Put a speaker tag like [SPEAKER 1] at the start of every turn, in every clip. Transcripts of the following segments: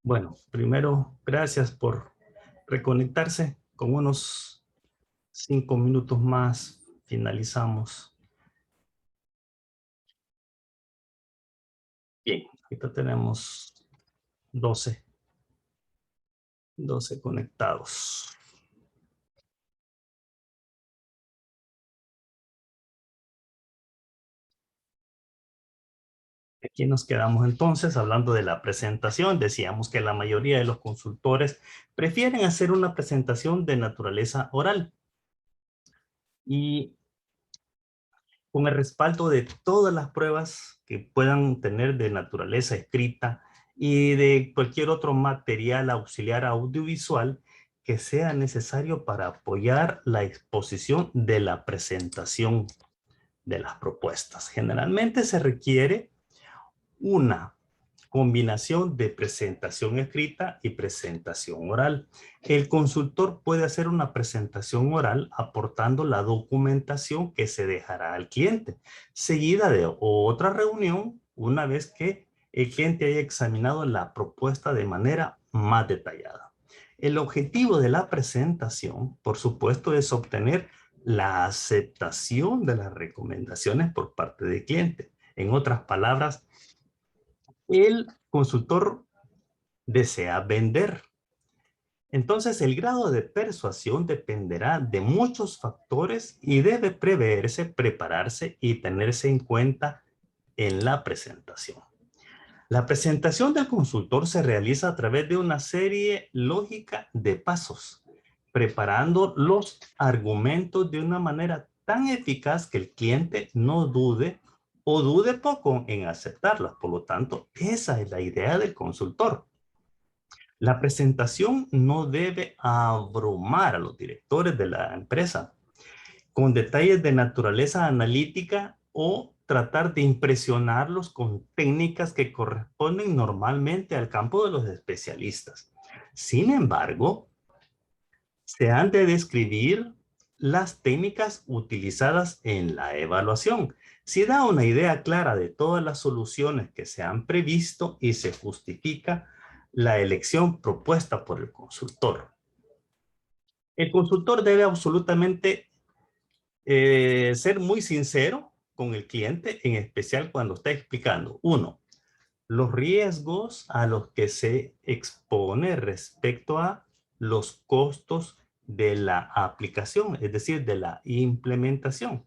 [SPEAKER 1] Bueno, primero, gracias por reconectarse. Con unos 5 minutos más finalizamos. Bien, ahorita tenemos 12 conectados. Aquí nos quedamos entonces hablando de la presentación. Decíamos que la mayoría de los consultores prefieren hacer una presentación de naturaleza oral. Y con el respaldo de todas las pruebas que puedan tener de naturaleza escrita y de cualquier otro material auxiliar audiovisual que sea necesario para apoyar la exposición de la presentación de las propuestas. Generalmente se requiere una combinación de presentación escrita y presentación oral. El consultor puede hacer una presentación oral aportando la documentación que se dejará al cliente, seguida de otra reunión una vez que el cliente haya examinado la propuesta de manera más detallada. El objetivo de la presentación, por supuesto, es obtener la aceptación de las recomendaciones por parte del cliente. En otras palabras, el consultor desea vender. Entonces, el grado de persuasión dependerá de muchos factores y debe preverse, prepararse y tenerse en cuenta en la presentación. La presentación del consultor se realiza a través de una serie lógica de pasos, preparando los argumentos de una manera tan eficaz que el cliente no dude o dude poco en aceptarlas. Por lo tanto, esa es la idea del consultor. La presentación no debe abrumar a los directores de la empresa con detalles de naturaleza analítica o tratar de impresionarlos con técnicas que corresponden normalmente al campo de los especialistas. Sin embargo, se han de describir las técnicas utilizadas en la evaluación. Si da una idea clara de todas las soluciones que se han previsto y se justifica la elección propuesta por el consultor. El consultor debe absolutamente ser muy sincero con el cliente, en especial cuando está explicando, uno, los riesgos a los que se expone respecto a los costos de la aplicación, es decir, de la implementación,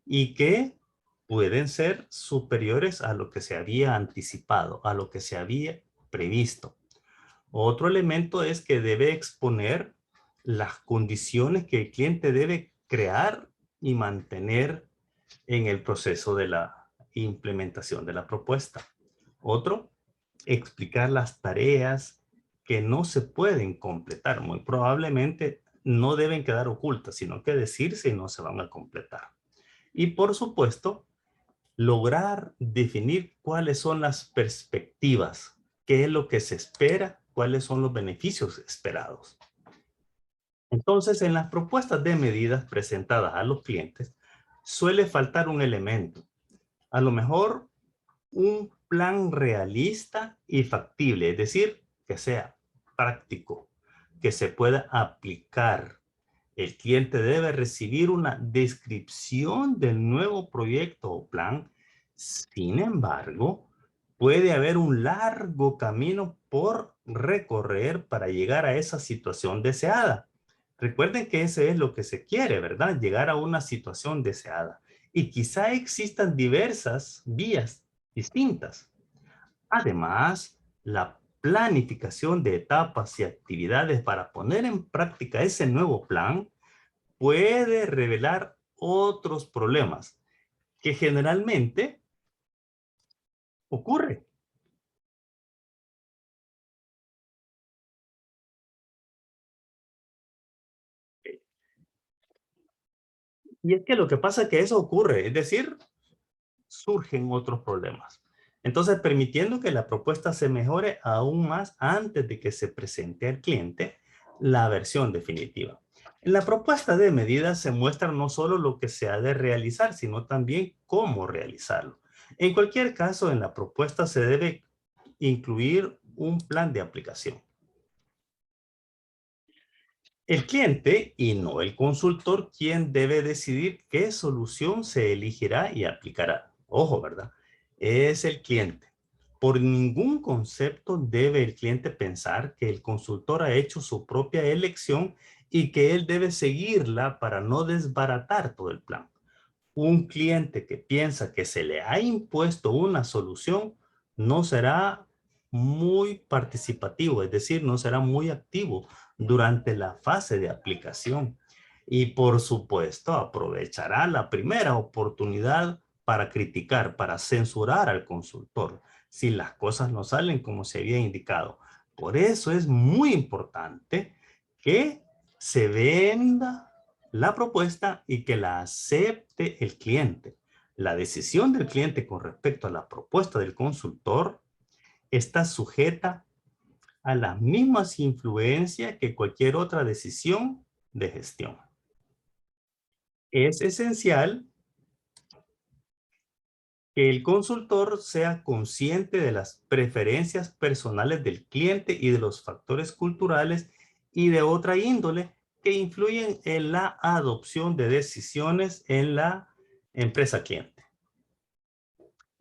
[SPEAKER 1] y que pueden ser superiores a lo que se había anticipado, a lo que se había previsto. Otro elemento es que debe exponer las condiciones que el cliente debe crear y mantener en el proceso de la implementación de la propuesta. Otro, explicar las tareas que no se pueden completar. Muy probablemente no deben quedar ocultas, sino que decirse y no se van a completar. Y por supuesto, lograr definir cuáles son las perspectivas, qué es lo que se espera, cuáles son los beneficios esperados. Entonces, en las propuestas de medidas presentadas a los clientes, suele faltar un elemento. A lo mejor un plan realista y factible, es decir, que sea práctico, que se pueda aplicar. El cliente debe recibir una descripción del nuevo proyecto o plan. Sin embargo, puede haber un largo camino por recorrer para llegar a esa situación deseada. Recuerden que ese es lo que se quiere, ¿verdad? Llegar a una situación deseada. Y quizá existan diversas vías distintas. Además, la planificación de etapas y actividades para poner en práctica ese nuevo plan puede revelar otros problemas que generalmente ocurre. Y es que lo que pasa es que eso ocurre, es decir, surgen otros problemas. Entonces, permitiendo que la propuesta se mejore aún más antes de que se presente al cliente la versión definitiva. En la propuesta de medidas se muestra no solo lo que se ha de realizar, sino también cómo realizarlo. En cualquier caso, en la propuesta se debe incluir un plan de aplicación. El cliente y no el consultor quien debe decidir qué solución se elegirá y aplicará. Ojo, ¿verdad? Es el cliente. Por ningún concepto debe el cliente pensar que el consultor ha hecho su propia elección y que él debe seguirla para no desbaratar todo el plan. Un cliente que piensa que se le ha impuesto una solución no será muy participativo, es decir, no será muy activo durante la fase de aplicación. Y por supuesto, aprovechará la primera oportunidad para criticar, para censurar al consultor, si las cosas no salen como se había indicado. Por eso es muy importante que se venda la propuesta y que la acepte el cliente. La decisión del cliente con respecto a la propuesta del consultor está sujeta a las mismas influencias que cualquier otra decisión de gestión. Es esencial que el consultor sea consciente de las preferencias personales del cliente y de los factores culturales y de otra índole que influyen en la adopción de decisiones en la empresa cliente.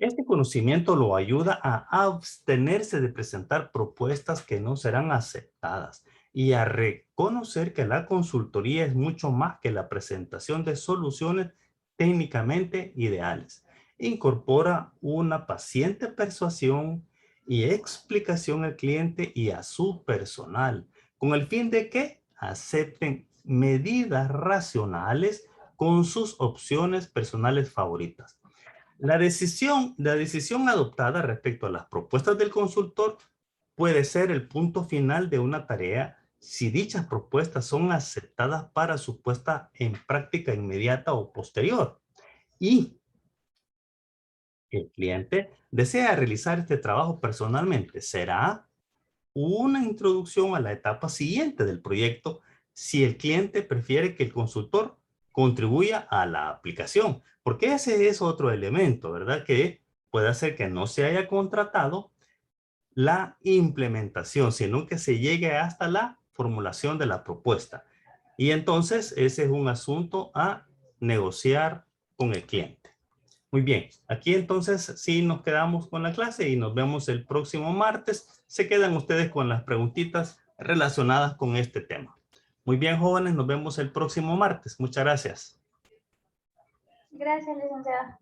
[SPEAKER 1] Este conocimiento lo ayuda a abstenerse de presentar propuestas que no serán aceptadas y a reconocer que la consultoría es mucho más que la presentación de soluciones técnicamente ideales. Incorpora una paciente persuasión y explicación al cliente y a su personal, con el fin de que acepten medidas racionales con sus opciones personales favoritas. La decisión adoptada respecto a las propuestas del consultor puede ser el punto final de una tarea si dichas propuestas son aceptadas para su puesta en práctica inmediata o posterior. Y el cliente desea realizar este trabajo personalmente. Será una introducción a la etapa siguiente del proyecto si el cliente prefiere que el consultor contribuya a la aplicación, porque ese es otro elemento, ¿verdad? Que puede hacer que no se haya contratado la implementación, sino que se llegue hasta la formulación de la propuesta. Y entonces ese es un asunto a negociar con el cliente. Muy bien, aquí entonces sí nos quedamos con la clase y nos vemos el próximo martes. Se quedan ustedes con las preguntitas relacionadas con este tema. Muy bien, jóvenes, nos vemos el próximo martes. Muchas gracias.
[SPEAKER 2] Gracias, licenciada.